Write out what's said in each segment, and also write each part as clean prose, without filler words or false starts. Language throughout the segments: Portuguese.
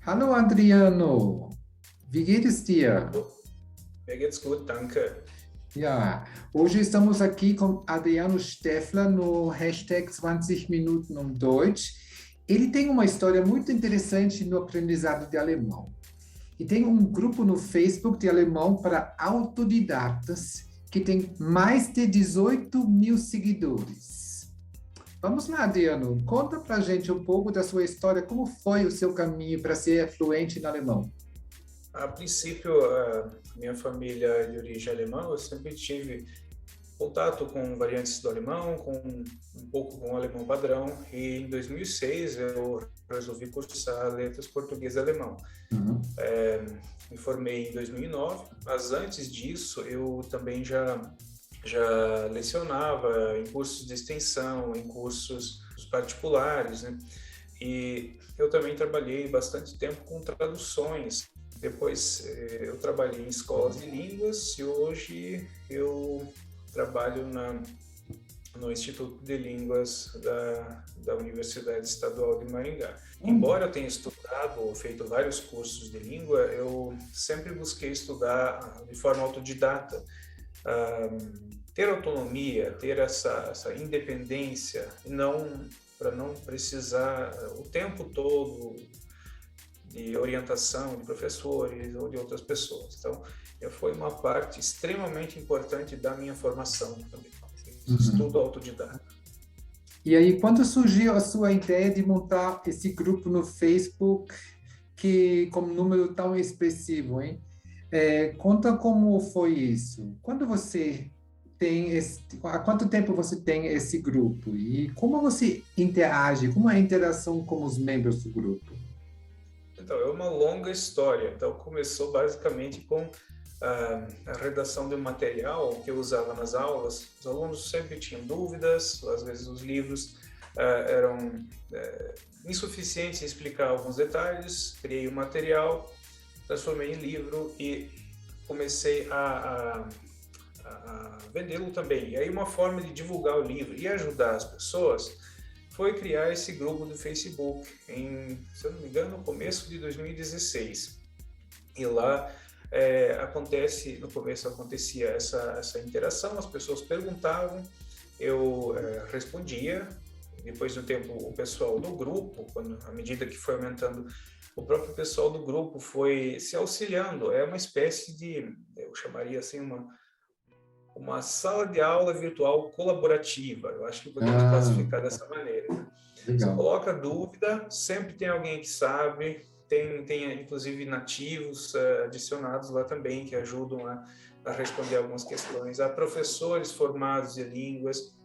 Hallo Adriano, wie geht es dir? Mir geht's gut, danke. Ja, hoje estamos aqui com Adriano Steffler no hashtag 20 Minuten Deutsch. Ele tem uma história muito interessante no aprendizado de alemão. E tem um grupo no Facebook de alemão para autodidatas que tem mais de 18 mil seguidores. Vamos lá, Adriano, conta pra gente um pouco da sua história, como foi o seu caminho para ser fluente em alemão? A princípio, a minha família é de origem alemã, eu sempre tive contato com variantes do alemão, com um pouco com o alemão padrão, e em 2006 eu resolvi cursar letras português e alemão. Uhum. Me formei em 2009, mas antes disso eu também já lecionava em cursos de extensão, em cursos particulares, né? E eu também trabalhei bastante tempo com traduções. Depois eu trabalhei em escolas de línguas e hoje eu trabalho no Instituto de Línguas da Universidade Estadual de Maringá. Embora eu tenha estudado ou feito vários cursos de língua, eu sempre busquei estudar de forma autodidata, ter autonomia, ter essa independência, não para não precisar o tempo todo de orientação de professores ou de outras pessoas. Então, foi uma parte extremamente importante da minha formação também. Uhum. Estudo autodidata. E aí, quando surgiu a sua ideia de montar esse grupo no Facebook, que com um número tão expressivo, hein? Conta como foi isso. Quando você há quanto tempo você tem esse grupo e como você interage, como é a interação com os membros do grupo? Então, é uma longa história. Então, começou basicamente com a redação de um material que eu usava nas aulas. Os alunos sempre tinham dúvidas, às vezes os livros eram insuficientes em explicar alguns detalhes. Criei o material, transformei em livro e comecei a vendê-lo também. E aí uma forma de divulgar o livro e ajudar as pessoas foi criar esse grupo do Facebook se eu não me engano, no começo de 2016. E lá no começo acontecia essa interação, as pessoas perguntavam, eu respondia. Depois do tempo, o pessoal do grupo, à medida que foi aumentando, o próprio pessoal do grupo foi se auxiliando. É uma espécie de, eu chamaria assim, uma sala de aula virtual colaborativa. Eu acho que podemos Ah, classificar dessa maneira. Você legal. coloca dúvida, sempre tem alguém que sabe, tem inclusive nativos adicionados lá também que ajudam a responder algumas questões. Há professores formados de línguas,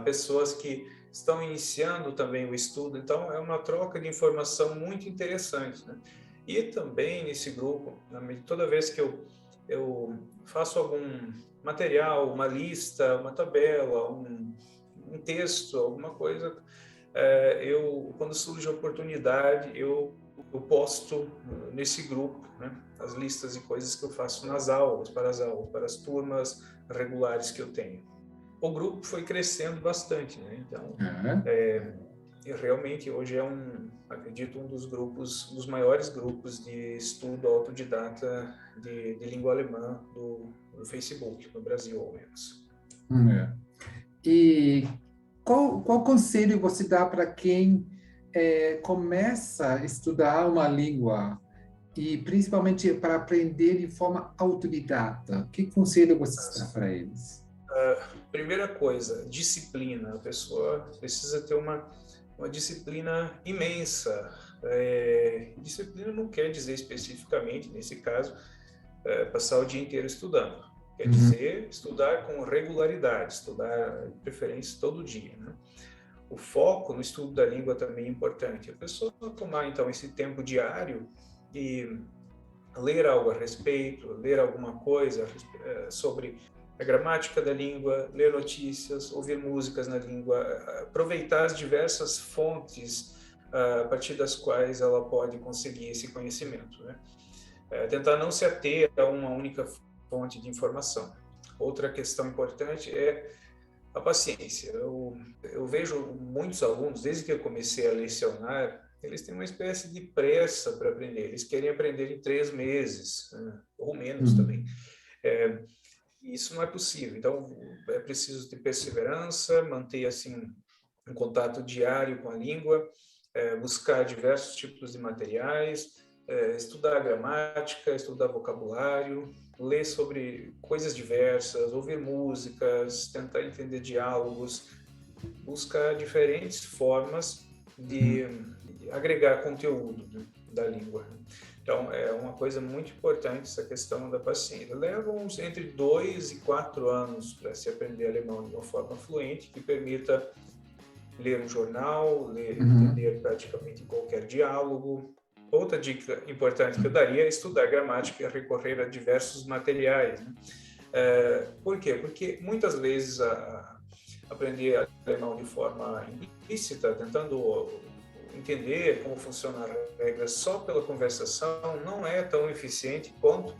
pessoas que estão iniciando também o estudo, então é uma troca de informação muito interessante, né? E também nesse grupo, toda vez que eu faço algum material, uma lista, uma tabela, um texto, alguma coisa, quando surge a oportunidade, eu posto nesse grupo, né, as listas e coisas que eu faço nas aulas, para as turmas regulares que eu tenho. O grupo foi crescendo bastante, né? Então, Ah, e realmente hoje acredito, um dos grupos, um dos maiores grupos de estudo autodidata de língua alemã do Facebook, no Brasil, ao menos. é. E qual conselho você dá para quem começa a estudar uma língua e principalmente para aprender de forma autodidata? Que conselho você dá para eles? Primeira coisa, disciplina. A pessoa precisa ter uma disciplina imensa. Disciplina não quer dizer especificamente, nesse caso, passar o dia inteiro estudando. Quer Uhum. dizer estudar com regularidade, estudar de preferência todo dia, né? O foco no estudo da língua também é importante. A pessoa tomar então esse tempo diário e ler algo a respeito, ler alguma coisa sobre a gramática da língua, ler notícias, ouvir músicas na língua, aproveitar as diversas fontes a partir das quais ela pode conseguir esse conhecimento, né? Tentar não se ater a uma única fonte de informação. Outra questão importante é a paciência. Eu vejo muitos alunos, desde que eu comecei a lecionar, eles têm uma espécie de pressa para aprender. Eles querem aprender em 3 meses, né? Ou menos também. Isso não é possível. Então, é preciso ter perseverança, manter assim um contato diário com a língua, buscar diversos tipos de materiais, estudar gramática, estudar vocabulário, ler sobre coisas diversas, ouvir músicas, tentar entender diálogos, buscar diferentes formas de agregar conteúdo, né, da língua. Então, é uma coisa muito importante essa questão da paciência. Leva entre 2 e 4 anos para se aprender alemão de uma forma fluente, que permita ler um jornal, entender praticamente qualquer diálogo. Outra dica importante que eu daria é estudar gramática e recorrer a diversos materiais, né? Por quê? Porque muitas vezes aprender alemão de forma implícita, tentando entender como funciona a regra só pela conversação, não é tão eficiente quanto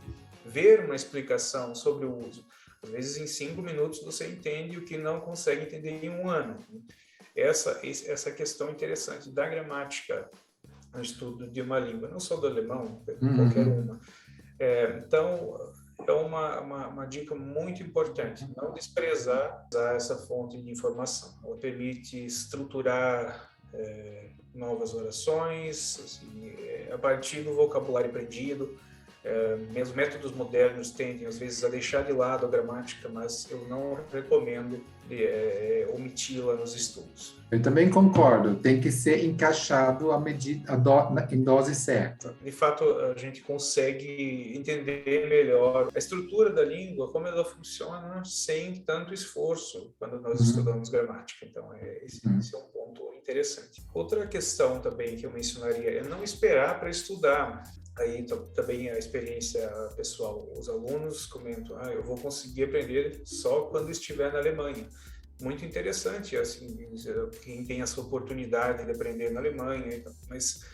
ver uma explicação sobre o uso. Às vezes, em 5 minutos, você entende o que não consegue entender em 1 ano. Essa questão interessante da gramática no estudo de uma língua, não só do alemão, qualquer uma. Então, é uma dica muito importante, não desprezar essa fonte de informação. Ela permite estruturar novas orações, assim, a partir do vocabulário aprendido. Os métodos modernos tendem, às vezes, a deixar de lado a gramática, mas eu não recomendo omiti-la nos estudos. Eu também concordo, tem que ser encaixado em dose certa. De fato, a gente consegue entender melhor a estrutura da língua, como ela funciona, sem tanto esforço quando nós estudamos gramática. Então, esse é um ponto interessante. Outra questão também que eu mencionaria é não esperar para estudar. Aí também a experiência pessoal, os alunos comentam, eu vou conseguir aprender só quando estiver na Alemanha. Muito interessante, assim, quem tem essa oportunidade de aprender na Alemanha, mas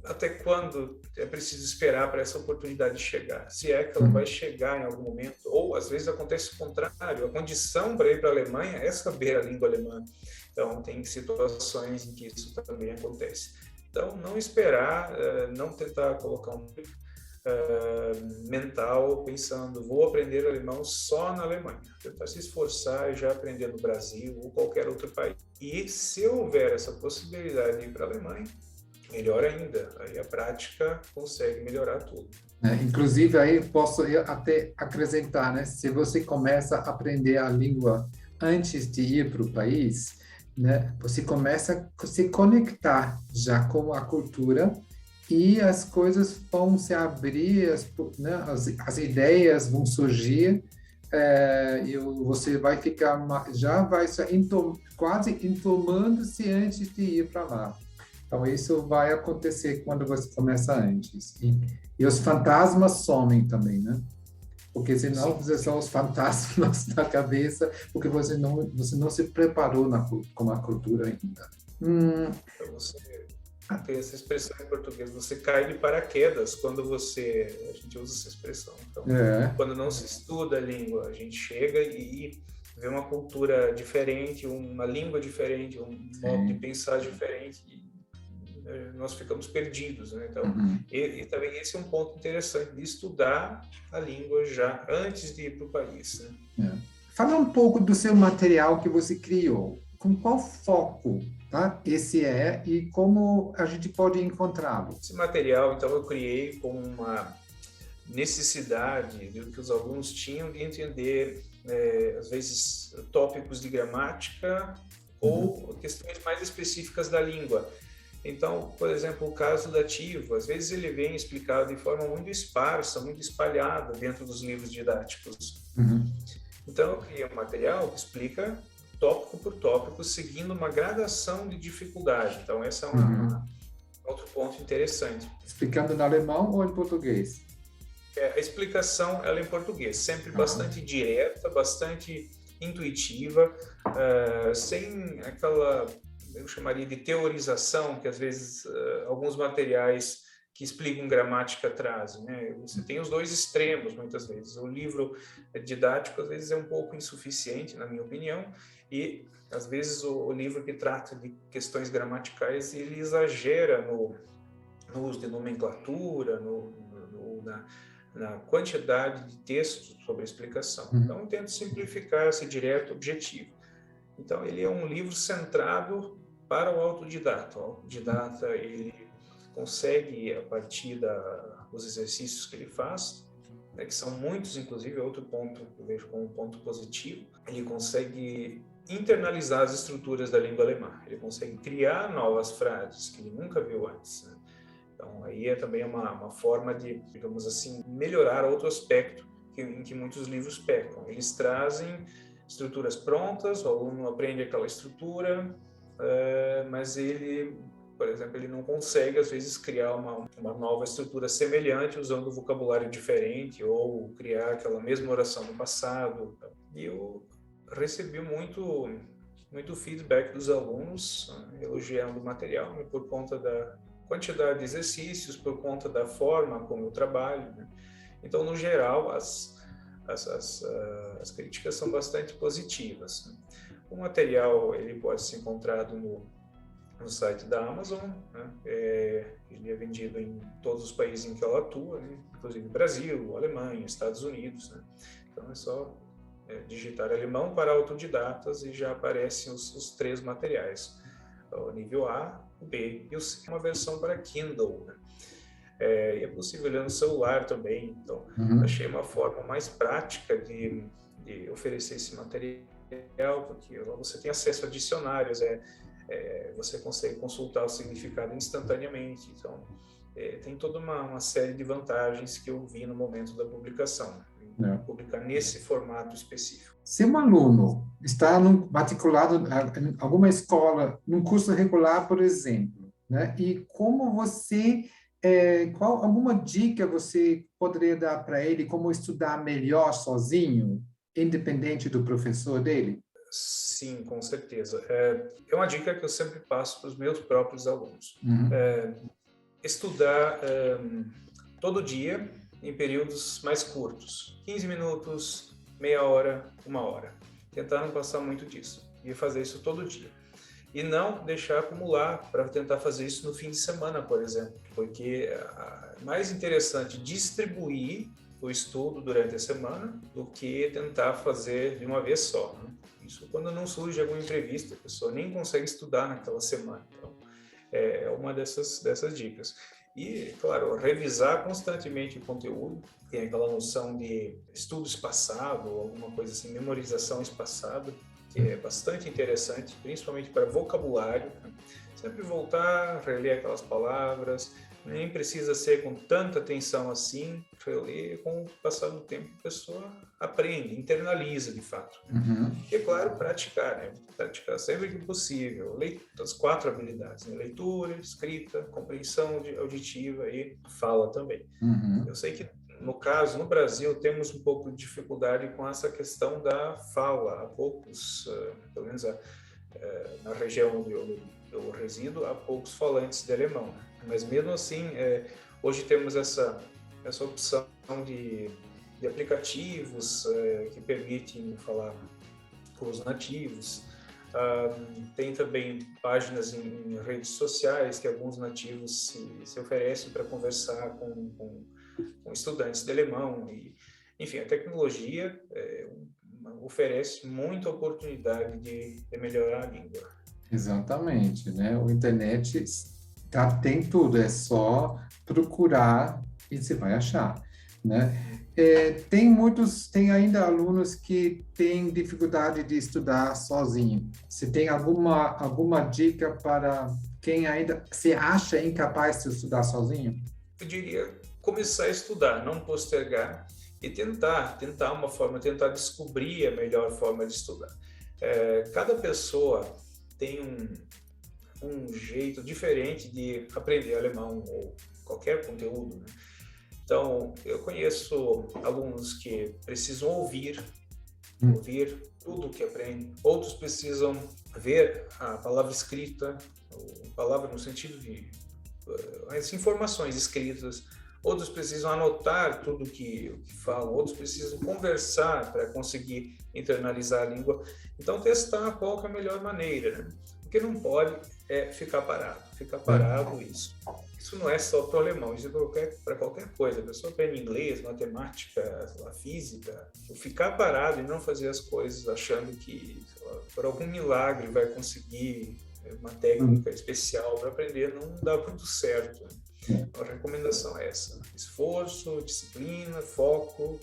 até quando é preciso esperar para essa oportunidade chegar? Se é que ela vai chegar em algum momento, ou às vezes acontece o contrário, a condição para ir para a Alemanha é saber a língua alemã. Então, tem situações em que isso também acontece. Então, não esperar, não tentar colocar um mental pensando, vou aprender alemão só na Alemanha. Tentar se esforçar e já aprender no Brasil ou qualquer outro país. E se houver essa possibilidade de ir para a Alemanha, melhor ainda. Aí a prática consegue melhorar tudo. Inclusive, aí posso até acrescentar, né? Se você começa a aprender a língua antes de ir para o país, né, você começa a se conectar já com a cultura e as coisas vão se abrir, né, as ideias vão surgir, e você vai ficar, já vai quase entomando-se antes de ir para lá. Então, isso vai acontecer quando você começa antes. E os fantasmas somem também, né? Porque senão você são os fantasmas na cabeça, porque você não se preparou com a cultura ainda. Então, você tem essa expressão em português, você cai de paraquedas quando a gente usa essa expressão. Então, quando não se estuda a língua, a gente chega e vê uma cultura diferente, uma língua diferente, um modo de pensar diferente, e nós ficamos perdidos, né? Então, e também esse é um ponto interessante de estudar a língua já antes de ir para o país, né? Fala um pouco do seu material que você criou. Com qual foco, tá? Esse e como a gente pode encontrá-lo? Esse material, então, eu criei com uma necessidade de que os alunos tinham de entender, às vezes, tópicos de gramática ou questões mais específicas da língua. Então, por exemplo, o caso dativo, às vezes ele vem explicado de forma muito esparsa, muito espalhada dentro dos livros didáticos. Então, eu criei um material que explica tópico por tópico, seguindo uma gradação de dificuldade. Então, esse é outro ponto interessante. Explicando em alemão ou em português? A explicação ela é em português, sempre bastante direta, bastante intuitiva, sem aquela, eu chamaria de teorização, que às vezes alguns materiais que explicam gramática trazem, né? Você tem os dois extremos, muitas vezes. O livro didático, às vezes, é um pouco insuficiente, na minha opinião, e, às vezes, o livro que trata de questões gramaticais, ele exagera no uso de nomenclatura, na quantidade de textos sobre a explicação. Então, eu tento simplificar, ser direto, objetivo. Então, ele é um livro centrado para o autodidata. O autodidata, ele consegue, a partir dos exercícios que ele faz, né, que são muitos, inclusive, outro ponto que eu vejo como um ponto positivo, ele consegue internalizar as estruturas da língua alemã. Ele consegue criar novas frases que ele nunca viu antes, né? Então, aí é também uma forma de, digamos assim, melhorar outro aspecto em que muitos livros pecam. Eles trazem estruturas prontas, o aluno aprende aquela estrutura, mas ele, por exemplo, ele não consegue, às vezes, criar uma nova estrutura semelhante usando vocabulário diferente ou criar aquela mesma oração no passado. E eu recebi muito feedback dos alunos, elogiando o material, né, por conta da quantidade de exercícios, por conta da forma como eu trabalho, né? Então, no geral, as críticas são bastante positivas, né? O material ele pode ser encontrado no site da Amazon, né? Ele é vendido em todos os países em que ela atua, né? Inclusive Brasil, Alemanha, Estados Unidos, né? Então, é só digitar alemão para autodidatas e já aparecem os 3 materiais. O nível A, o B e o C. Uma versão para Kindle, né? E é possível ler no celular também. Então, achei uma forma mais prática de oferecer esse material, porque você tem acesso a dicionários, você consegue consultar o significado instantaneamente. Então, tem toda uma série de vantagens que eu vi no momento da publicação. Publicar nesse formato específico. Se um aluno está matriculado em alguma escola, num curso regular, por exemplo, né? E como você, alguma dica você poderia dar para ele como estudar melhor sozinho, independente do professor dele? Sim, com certeza. É uma dica que eu sempre passo para os meus próprios alunos. Estudar todo dia em períodos mais curtos, 15 minutos, meia hora, 1 hora. Tentar não passar muito disso e fazer isso todo dia. E não deixar acumular para tentar fazer isso no fim de semana, por exemplo, porque é mais interessante distribuir o estudo durante a semana do que tentar fazer de uma vez só, né? Isso quando não surge algum imprevisto, a pessoa nem consegue estudar naquela semana. Então, é uma dessas dicas. E, claro, revisar constantemente o conteúdo, tem aquela noção de estudo espaçado, ou alguma coisa assim, memorização espaçada, que é bastante interessante, principalmente para vocabulário, né? Sempre voltar, reler aquelas palavras, nem precisa ser com tanta atenção assim, reler, com o passar do tempo a pessoa aprende, internaliza de fato. E, é claro, praticar, né? Praticar sempre que possível, as 4 habilidades, né? Leitura, escrita, compreensão auditiva e fala também. Eu sei que, no caso, no Brasil, temos um pouco de dificuldade com essa questão da fala. Há poucos, pelo menos na região onde eu resido, há poucos falantes de alemão. Mas mesmo assim, hoje temos essa opção de aplicativos que permitem falar com os nativos. Tem também páginas em redes sociais que alguns nativos se oferecem para conversar com estudantes de alemão. Enfim, a tecnologia oferece muita oportunidade de melhorar a língua. Exatamente, né? O internet tem tudo, é só procurar e você vai achar, né? Tem ainda alunos que têm dificuldade de estudar sozinho. Você tem alguma dica para quem ainda se acha incapaz de estudar sozinho? Eu diria começar a estudar, não postergar e tentar descobrir a melhor forma de estudar. Cada pessoa tem um jeito diferente de aprender alemão ou qualquer conteúdo, né? Então, eu conheço alunos que precisam ouvir tudo que aprendem. Outros precisam ver a palavra escrita, palavra no sentido de as informações escritas, outros precisam anotar tudo que falam, outros precisam conversar para conseguir internalizar a língua. Então, testar qual que é a melhor maneira, né? Porque não pode ficar parado. Ficar parado, isso não é só para o alemão, isso é para qualquer coisa. A pessoa aprende inglês, matemática, física. Ficar parado e não fazer as coisas achando que, por algum milagre, vai conseguir uma técnica especial para aprender, não dá muito certo. A recomendação é essa: esforço, disciplina, foco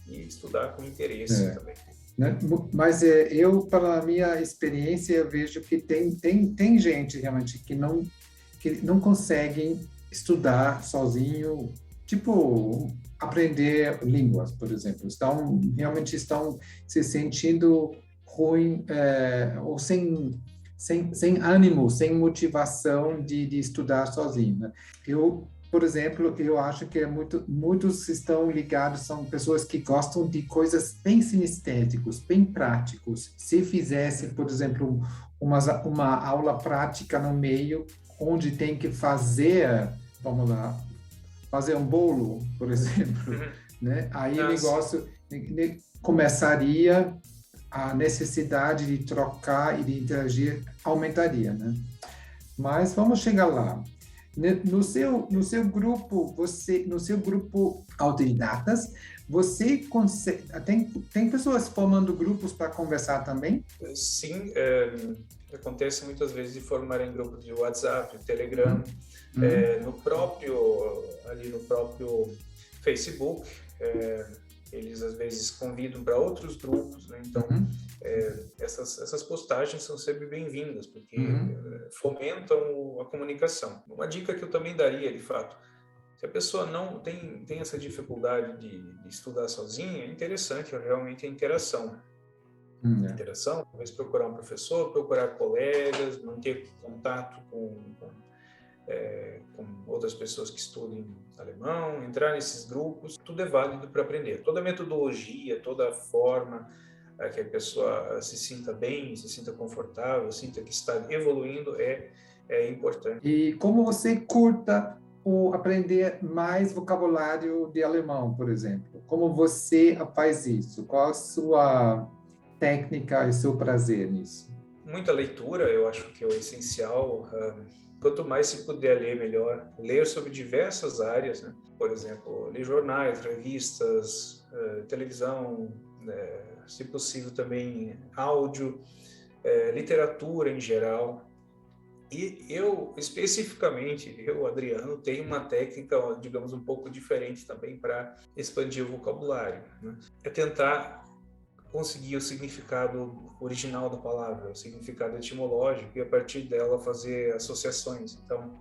e estudar com interesse também. Né? Mas eu, pela minha experiência, eu vejo que tem gente realmente que não conseguem estudar sozinho, tipo, aprender línguas, por exemplo. Realmente estão se sentindo ruim, ou sem ânimo, sem motivação de estudar sozinho, né? Por exemplo, eu acho que muitos estão ligados, são pessoas que gostam de coisas bem sinestésicos, bem práticos. Se fizesse, por exemplo, uma aula prática no meio, onde tem que fazer, vamos lá, fazer um bolo, por exemplo, né? Aí o negócio começaria, a necessidade de trocar e de interagir aumentaria, né? Mas vamos chegar lá. No seu grupo, no seu grupo autodidatas, você consegue, tem pessoas formando grupos para conversar também? Sim, acontece muitas vezes de formarem grupos de WhatsApp, Telegram, no próprio Facebook. Eles às vezes convidam para outros grupos, né? Então essas postagens são sempre bem-vindas, porque fomentam a comunicação. Uma dica que eu também daria, de fato: se a pessoa não tem essa dificuldade de estudar sozinha, é interessante realmente a interação. Interação, talvez procurar um professor, procurar colegas, manter contato com outras pessoas que estudem alemão, entrar nesses grupos. Tudo é válido para aprender. Toda a metodologia, toda a forma que a pessoa se sinta bem, se sinta confortável, sinta que está evoluindo é importante. E como você curta aprender mais vocabulário de alemão, por exemplo? Como você faz isso? Qual a sua técnica e seu prazer nisso? Muita leitura, eu acho que é o essencial. Quanto mais se puder ler, melhor. Ler sobre diversas áreas, né? Por exemplo, ler jornais, revistas, televisão, se possível também áudio, literatura em geral. E especificamente, Adriano, tenho uma técnica, digamos, um pouco diferente também para expandir o vocabulário, né? É tentar conseguir o significado original da palavra, o significado etimológico, e a partir dela fazer associações. Então,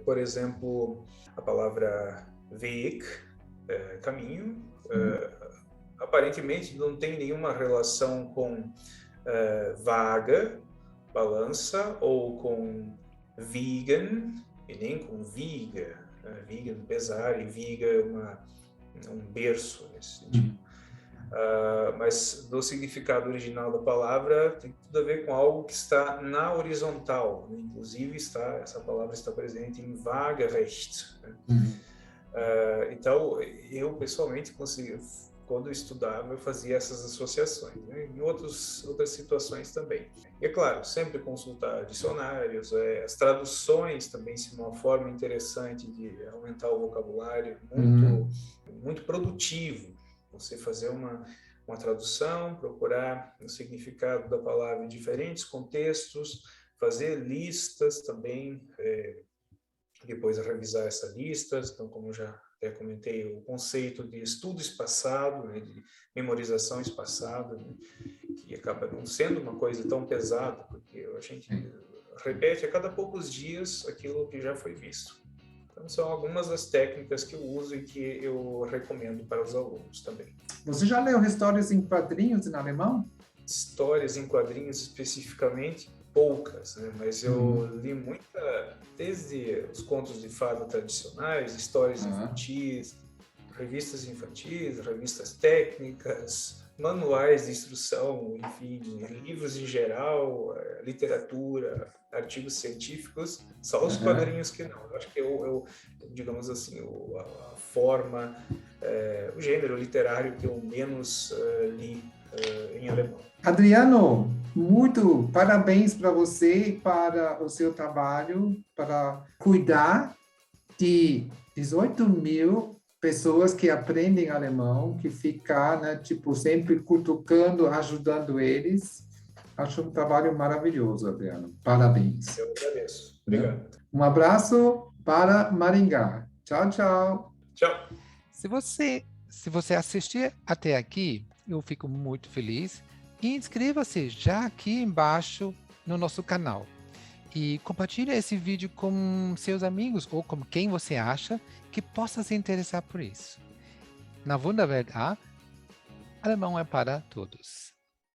por exemplo, a palavra Weg, caminho, aparentemente não tem nenhuma relação com vaga, balança, ou com wiegen, e nem com viga. Wiegen, pesar, e viga um berço nesse sentido. Mas do significado original da palavra tem tudo a ver com algo que está na horizontal, né? Inclusive essa palavra está presente em Waagerecht, né? Então eu pessoalmente quando eu estudava, eu fazia essas associações, né? Em outras situações também. E é claro, sempre consultar dicionários, as traduções também são uma forma interessante de aumentar o vocabulário, muito produtivo. Você fazer uma tradução, procurar o significado da palavra em diferentes contextos, fazer listas também, depois revisar essas listas. Então, como já até comentei, o conceito de estudo espaçado, né, de memorização espaçada, né, que acaba não sendo uma coisa tão pesada, porque a gente repete a cada poucos dias aquilo que já foi visto. Então, são algumas das técnicas que eu uso e que eu recomendo para os alunos também. Você já leu histórias em quadrinhos em alemão? Histórias em quadrinhos especificamente, poucas, né? Mas eu li desde os contos de fada tradicionais, histórias infantis, revistas infantis, revistas técnicas, manuais de instrução, enfim, livros em geral, literatura, artigos científicos, só os quadrinhos que não. Eu acho que digamos assim, a forma, o gênero literário que eu menos li em alemão. Adriano, muito parabéns para você e para o seu trabalho, para cuidar de 18.000 pessoas que aprendem alemão, que ficam, né, tipo, sempre cutucando, ajudando eles. Acho um trabalho maravilhoso, Adriano. Parabéns. Eu agradeço. Obrigado. Um abraço para Maringá. Tchau, tchau. Tchau. Se você assistir até aqui, eu fico muito feliz. E inscreva-se já aqui embaixo no nosso canal. E compartilhe esse vídeo com seus amigos ou com quem você acha que possa se interessar por isso. Na Wunderwelt A, alemão é para todos.